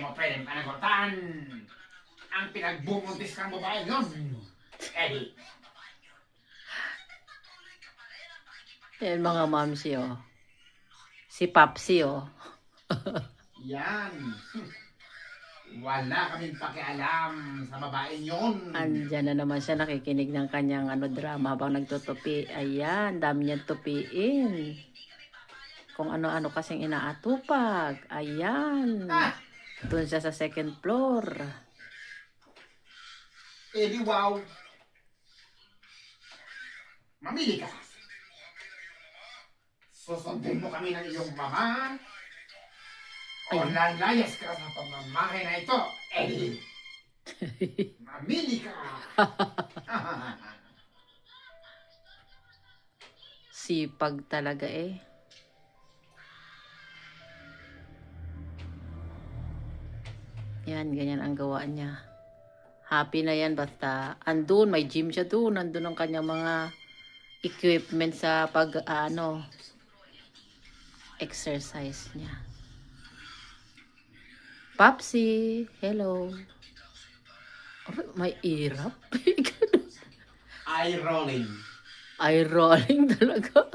mo pwedeng panagutan ang pinagbubuntis kang babae yun. Eddie. Yan mga mamsi, oh. Si Papsi, oh. Yan. Wala kaming pakialam sa babae yun. Andyan na naman siya nakikinig ng kanyang drama habang nagtutupi. Ayan, dami niyang tupiin. Kung ano-ano kasing inaatupag. Ayan. Doon siya sa second floor. Eddie, wow. Mamili ka. Susundin mo kami ng iyong mama. O lalayas ka sa pamamahay na ito, Eddie. Mamili ka. Sipag talaga eh. Yan, ganyan ang gawa niya. Happy na yan basta andun, may gym siya doon. Andun ang kanyang mga equipment sa exercise niya. Papsi, hello. May irap. Eye rolling. Eye rolling talaga.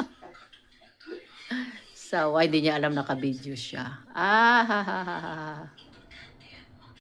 Sawa, hindi niya alam naka-video siya. Ah, ha, ha, ha, ha.